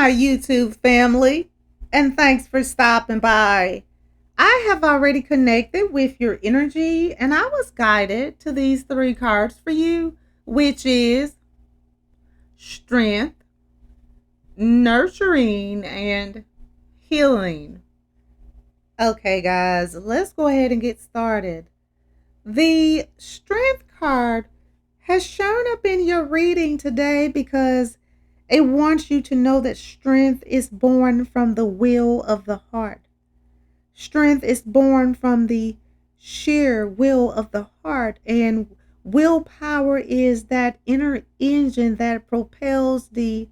my YouTube family, and thanks for stopping by. I have already connected with your energy, and I was guided to these three cards for you, which is strength, nurturing, and healing. Okay, guys, let's go ahead and get started. The strength card has shown up in your reading today because it wants you to know that strength is born from the will of the heart. Strength is born from the sheer will of the heart, and willpower is that inner engine that propels the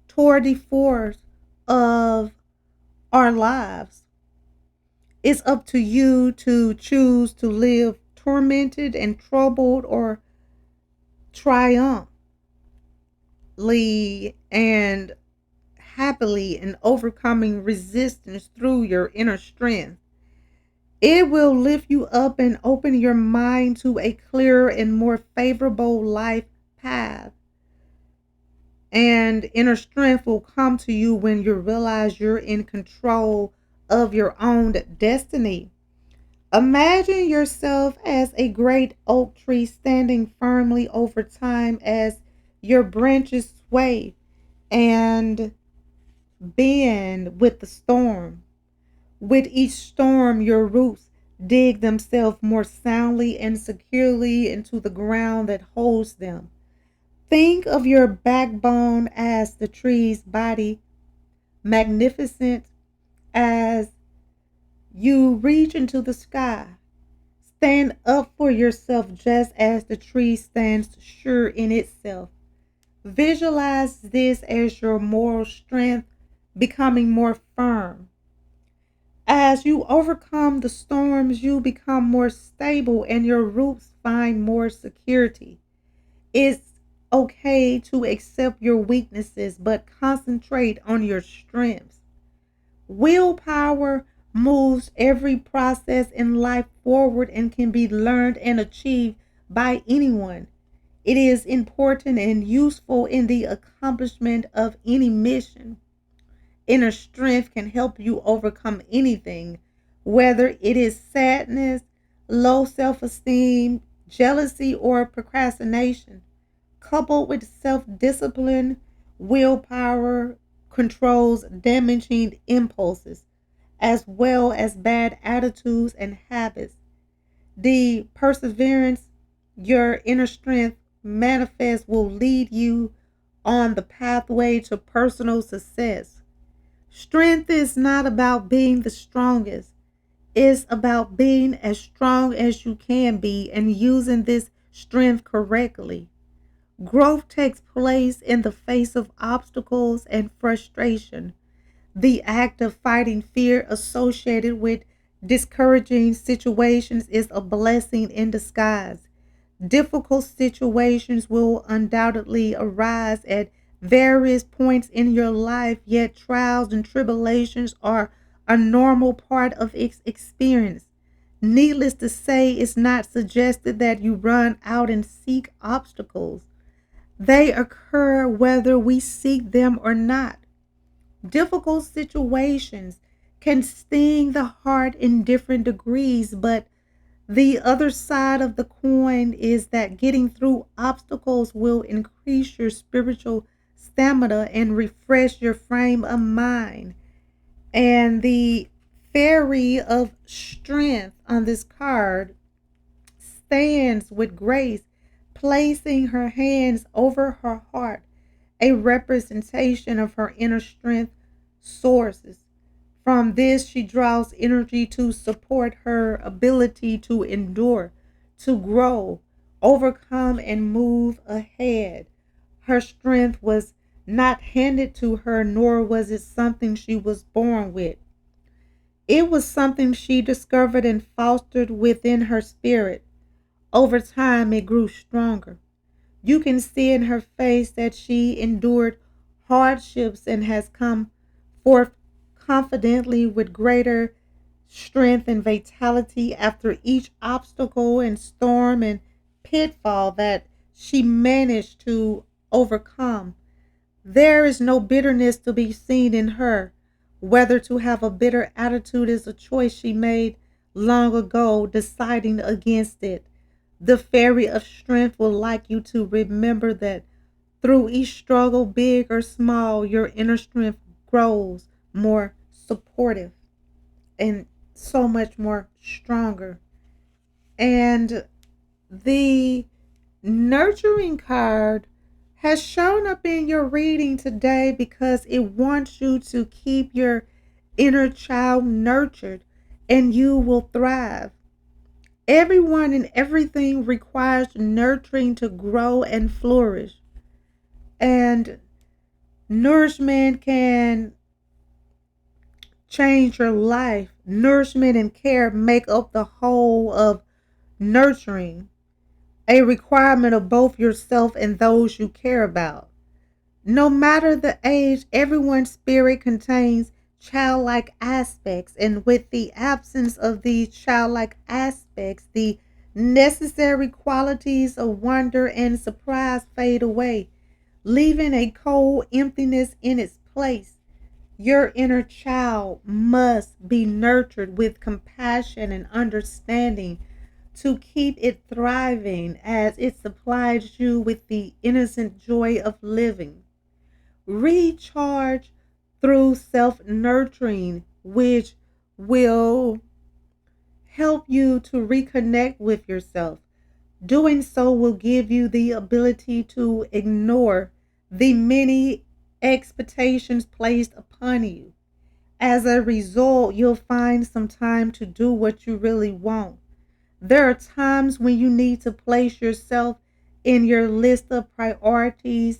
tour de force of our lives. It's up to you to choose to live tormented and troubled or triumphantly and happily in overcoming resistance through your inner strength. It will lift you up and open your mind to a clearer and more favorable life path. And inner strength will come to you when you realize you're in control of your own destiny. Imagine yourself as a great oak tree standing firmly over time as your branches sway and bend with the storm. With each storm, your roots dig themselves more soundly and securely into the ground that holds them. Think of your backbone as the tree's body, magnificent as you reach into the sky. Stand up for yourself just as the tree stands sure in itself. Visualize this as your moral strength becoming more firm. As you overcome the storms, you become more stable and your roots find more security. It's okay to accept your weaknesses, but concentrate on your strengths. Willpower moves every process in life forward and can be learned and achieved by anyone. It is important and useful in the accomplishment of any mission. Inner strength can help you overcome anything, whether it is sadness, low self esteem, jealousy, or procrastination. Coupled with self discipline, willpower controls damaging impulses as well as bad attitudes and habits. The perseverance your inner strength manifests will lead you on the pathway to personal success. Strength is not about being the strongest. It's about being as strong as you can be and using this strength correctly. Growth takes place in the face of obstacles and frustration. The act of fighting fear associated with discouraging situations is a blessing in disguise. Difficult situations will undoubtedly arise at various points in your life, yet trials and tribulations are a normal part of its experience. Needless to say, it's not suggested that you run out and seek obstacles. They occur whether we seek them or not. Difficult situations can sting the heart in different degrees, but the other side of the coin is that getting through obstacles will increase your spiritual stamina and refresh your frame of mind. And the fairy of strength on this card stands with grace, placing her hands over her heart, a representation of her inner strength sources. From this, she draws energy to support her ability to endure, to grow, overcome, and move ahead. Her strength was not handed to her, nor was it something she was born with. It was something she discovered and fostered within her spirit. Over time, it grew stronger. You can see in her face that she endured hardships and has come forth confidently with greater strength and vitality after each obstacle and storm and pitfall that she managed to overcome. There is no bitterness to be seen in her. Whether to have a bitter attitude is a choice she made long ago, deciding against it. The fairy of strength would like you to remember that through each struggle, big or small, your inner strength grows more supportive and so much more stronger. And the nurturing card has shown up in your reading today because it wants you to keep your inner child nurtured and you will thrive. Everyone and everything requires nurturing to grow and flourish. And nourishment can change your life. Nourishment and care make up the whole of nurturing, a requirement of both yourself and those you care about. No matter the age, everyone's spirit contains childlike aspects, and with the absence of these childlike aspects, the necessary qualities of wonder and surprise fade away, leaving a cold emptiness in its place. Your inner child must be nurtured with compassion and understanding to keep it thriving as it supplies you with the innocent joy of living. Recharge through self nurturing, which will help you to reconnect with yourself. Doing so will give you the ability to ignore the many expectations placed upon you. As a result, you'll find some time to do what you really want. There are times when you need to place yourself in your list of priorities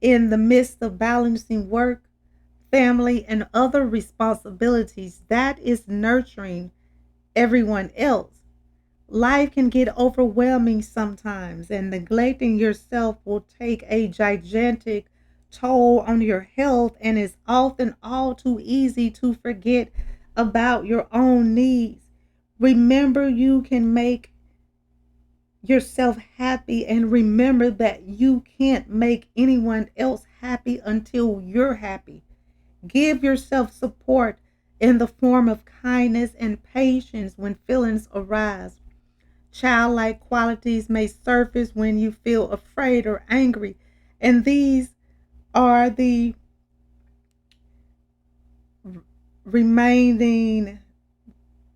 in the midst of balancing work, family, and other responsibilities. That is nurturing everyone else. Life can get overwhelming sometimes, and neglecting yourself will take a gigantic toll on your health, and it's often all too easy to forget about your own needs. Remember, you can make yourself happy, and remember that you can't make anyone else happy until you're happy. Give yourself support in the form of kindness and patience when feelings arise. Childlike qualities may surface when you feel afraid or angry, and these are the remaining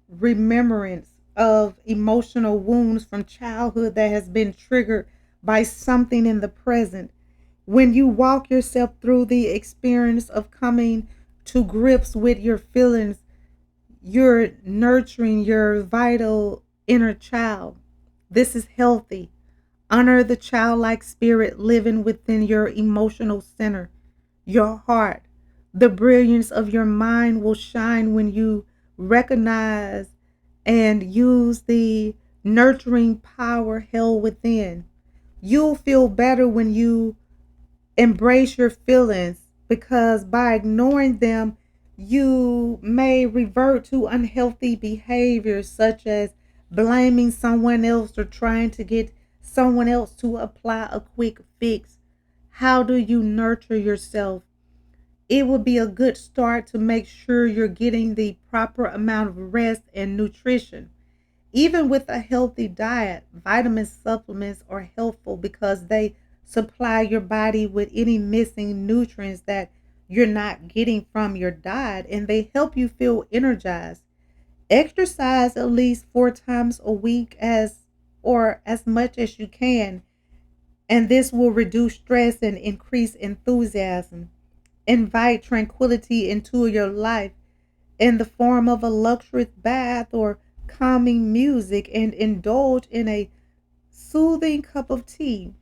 remembrance of emotional wounds from childhood that has been triggered by something in the present. When you walk yourself through the experience of coming to grips with your feelings, you're nurturing your vital inner child. This is healthy. Honor the childlike spirit living within your emotional center, your heart. The brilliance of your mind will shine when you recognize and use the nurturing power held within. You'll feel better when you embrace your feelings because by ignoring them, you may revert to unhealthy behaviors such as blaming someone else or trying to get someone else to apply a quick fix. How do you nurture yourself? It would be a good start to make sure you're getting the proper amount of rest and nutrition. Even with a healthy diet, vitamin supplements are helpful because they supply your body with any missing nutrients that you're not getting from your diet, and they help you feel energized. Exercise at least 4 times a week as much as you can, and this will reduce stress and increase enthusiasm. Invite tranquility into your life in the form of a luxurious bath or calming music, and indulge in a soothing cup of tea.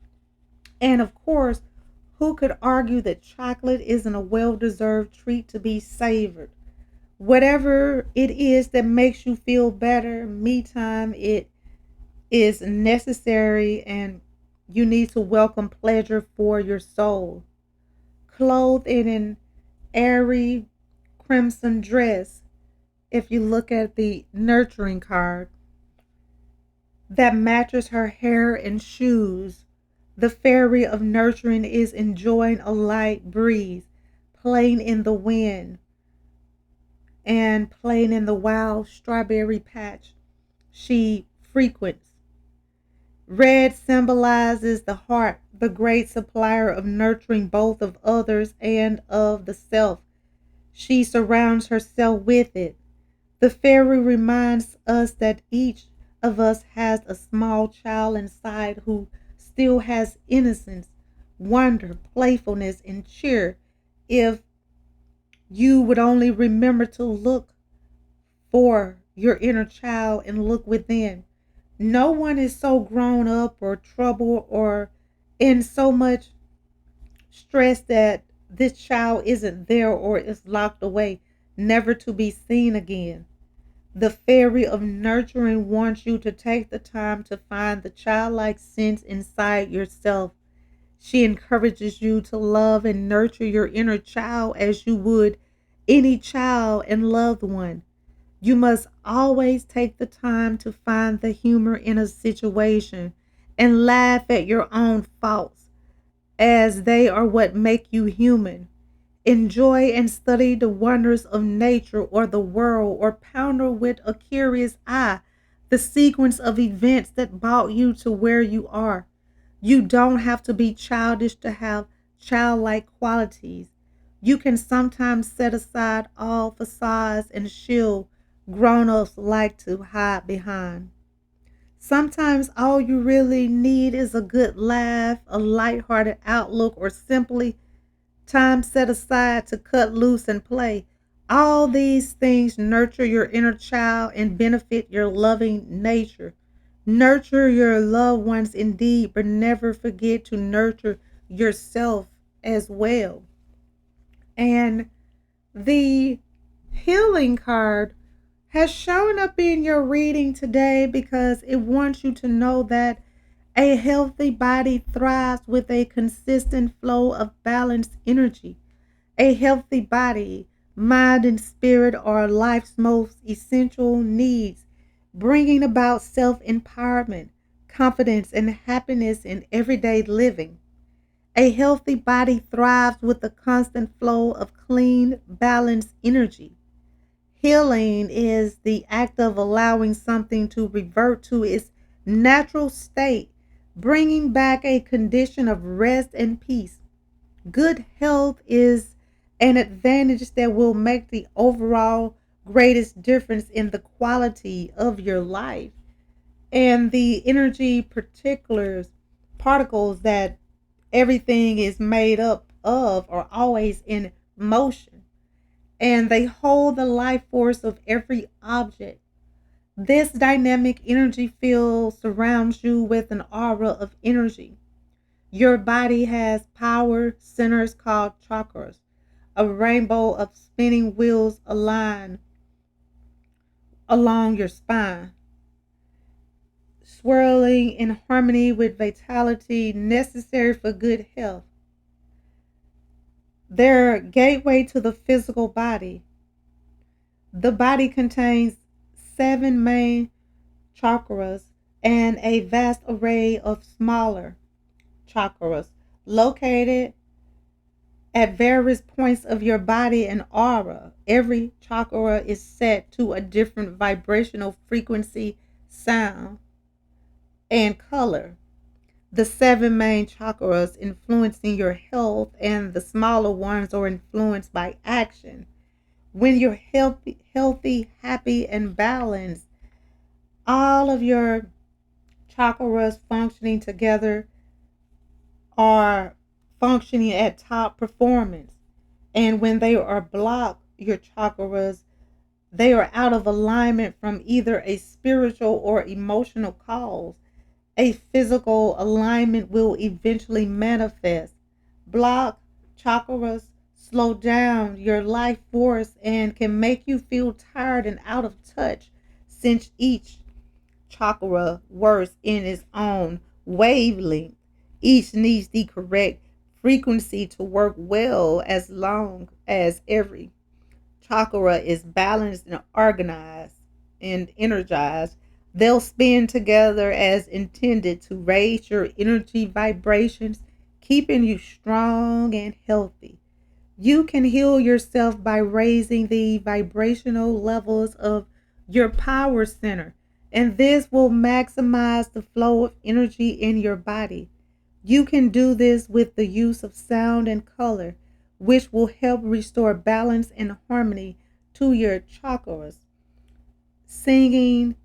And of course, who could argue that chocolate isn't a well deserved treat to be savored? Whatever it is that makes you feel better, me time, it is necessary, and you need to welcome pleasure for your soul. Clothed in an airy crimson dress, if you look at the nurturing card, that matches her hair and shoes. The fairy of nurturing is enjoying a light breeze, playing in the wind, and playing in the wild strawberry patch she frequents. Red symbolizes the heart, the great supplier of nurturing both of others and of the self. She surrounds herself with it. The fairy reminds us that each of us has a small child inside who still has innocence, wonder, playfulness, and cheer. If you would only remember to look for your inner child and look within. No one is so grown up or troubled or in so much stress that this child isn't there or is locked away, never to be seen again. The fairy of nurturing wants you to take the time to find the childlike sense inside yourself. She encourages you to love and nurture your inner child as you would any child and loved one. You must always take the time to find the humor in a situation and laugh at your own faults, as they are what make you human. Enjoy and study the wonders of nature or the world, or ponder with a curious eye the sequence of events that brought you to where you are. You don't have to be childish to have childlike qualities. You can sometimes set aside all facades and shield grown ups like to hide behind. Sometimes all you really need is a good laugh, a lighthearted outlook, or simply time set aside to cut loose and play. All these things nurture your inner child and benefit your loving nature. Nurture your loved ones indeed, but never forget to nurture yourself as well. And the healing card has shown up in your reading today because it wants you to know that a healthy body thrives with a consistent flow of balanced energy. A healthy body, mind, and spirit are life's most essential needs, bringing about self empowerment, confidence, and happiness in everyday living. A healthy body thrives with a constant flow of clean, balanced energy. Healing is the act of allowing something to revert to its natural state, bringing back a condition of rest and peace. Good health is an advantage that will make the overall greatest difference in the quality of your life. And the energy particulars, particles that everything is made up of are always in motion, and they hold the life force of every object. This dynamic energy field surrounds you with an aura of energy. Your body has power centers called chakras, a rainbow of spinning wheels align along your spine, swirling in harmony with vitality necessary for good health. They're gateway to the physical body. The body contains seven main chakras and a vast array of smaller chakras located at various points of your body and aura. Every chakra is set to a different vibrational frequency, sound, and color. The seven main chakras influencing your health, and the smaller ones are influenced by action. When you're healthy, happy, and balanced, all of your chakras functioning together are functioning at top performance. And when they are blocked, your chakras, they are out of alignment from either a spiritual or emotional cause. A physical alignment will eventually manifest. Block chakras slow down your life force and can make you feel tired and out of touch, since each chakra works in its own wavelength. Each needs the correct frequency to work well. As long as every chakra is balanced and organized and energized, They'll spin together as intended to raise your energy vibrations, keeping you strong and healthy. You can heal yourself by raising the vibrational levels of your power center, and this will maximize the flow of energy in your body. You can do this with the use of sound and color, which will help restore balance and harmony to your chakras. Singing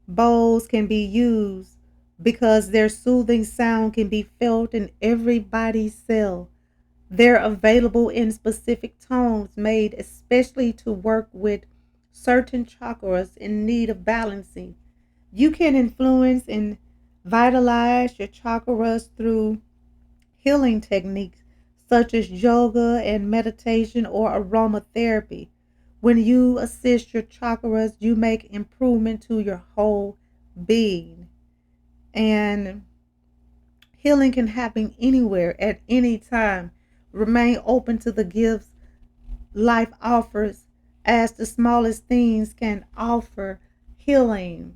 bowls can be used because their soothing sound can be felt in every body cell. They're available in specific tones made especially to work with certain chakras in need of balancing. You can influence and vitalize your chakras through healing techniques such as yoga and meditation or aromatherapy. When you assist your chakras, you make improvement to your whole being. And healing can happen anywhere at any time. Remain open to the gifts life offers, as the smallest things can offer healing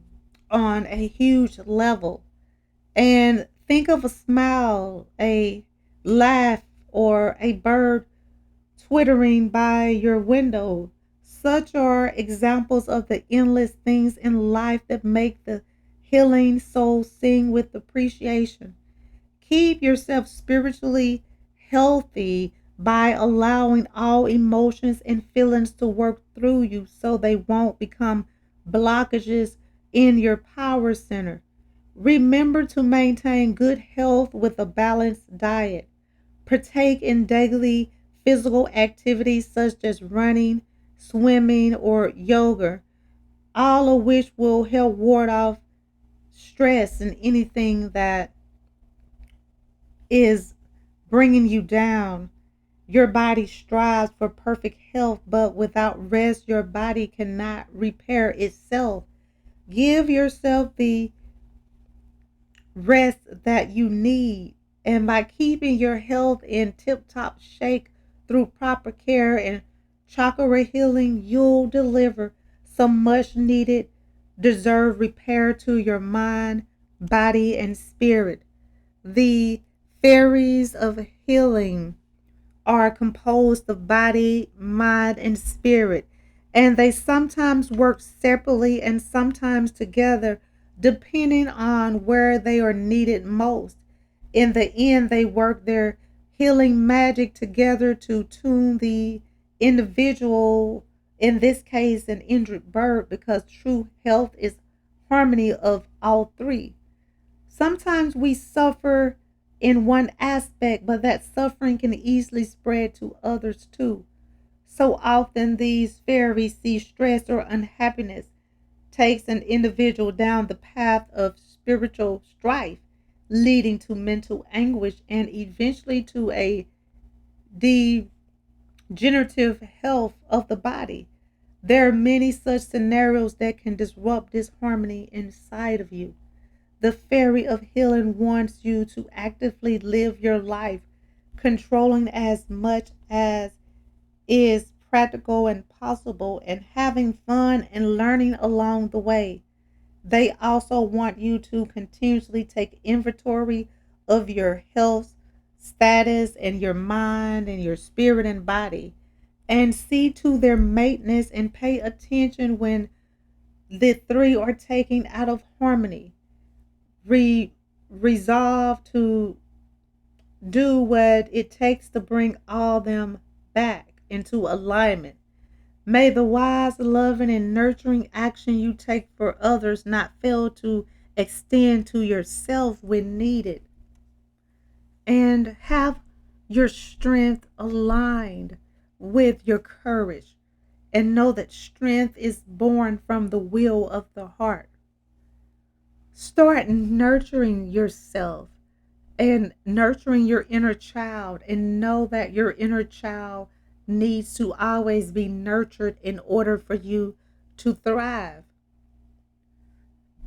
on a huge level. And think of a smile, a laugh, or a bird twittering by your window. Such are examples of the endless things in life that make the healing soul sing with appreciation. Keep yourself spiritually healthy by allowing all emotions and feelings to work through you so they won't become blockages in your power center. Remember to maintain good health with a balanced diet. Partake in daily physical activities such as running, swimming, or yoga, all of which will help ward off stress and anything that is bringing you down. Your body strives for perfect health, but without rest, your body cannot repair itself. Give yourself the rest that you need. And by keeping your health in tip top shape through proper care and chakra healing, you'll deliver some much needed, deserved repair to your mind, body, and spirit. The fairies of healing are composed of body, mind, and spirit, and they sometimes work separately and sometimes together, depending on where they are needed most. In the end, they work their healing magic together to tune the individual, in this case, an injured bird, because true health is harmony of all three. Sometimes we suffer in one aspect, but that suffering can easily spread to others too. So often, these fairies see stress or unhappiness takes an individual down the path of spiritual strife, leading to mental anguish and eventually to a degenerative health of the body. There are many such scenarios that can disrupt this harmony inside of you. The fairy of healing wants you to actively live your life, controlling as much as is practical and possible, and having fun and learning along the way. They also want you to continuously take inventory of your health status and your mind and your spirit and body, and see to their maintenance and pay attention when the three are taken out of harmony. Resolve to do what it takes to bring all them back into alignment. May the wise, loving, and nurturing action you take for others not fail to extend to yourself when needed. And have your strength aligned with your courage. And know that strength is born from the will of the heart. Start nurturing yourself and nurturing your inner child, and know that your inner child needs to always be nurtured in order for you to thrive.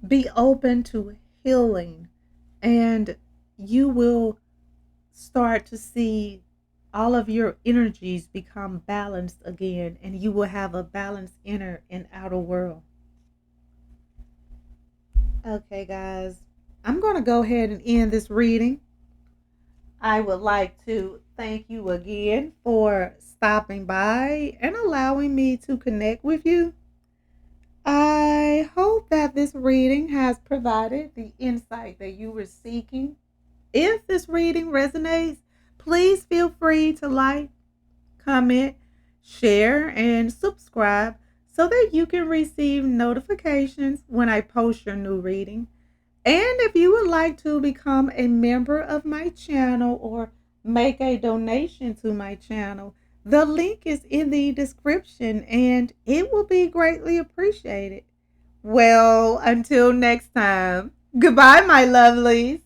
Be open to healing, and you will start to see all of your energies become balanced again, and you will have a balanced inner and outer world. Okay, guys, I'm going to go ahead and end this reading. I would like to thank you again for stopping by and allowing me to connect with you. I hope that this reading has provided the insight that you were seeking. If this reading resonates, please feel free to like, comment, share, and subscribe so that you can receive notifications when I post your new reading. And if you would like to become a member of my channel or make a donation to my channel, the link is in the description and it will be greatly appreciated. Well, until next time, goodbye, my lovelies.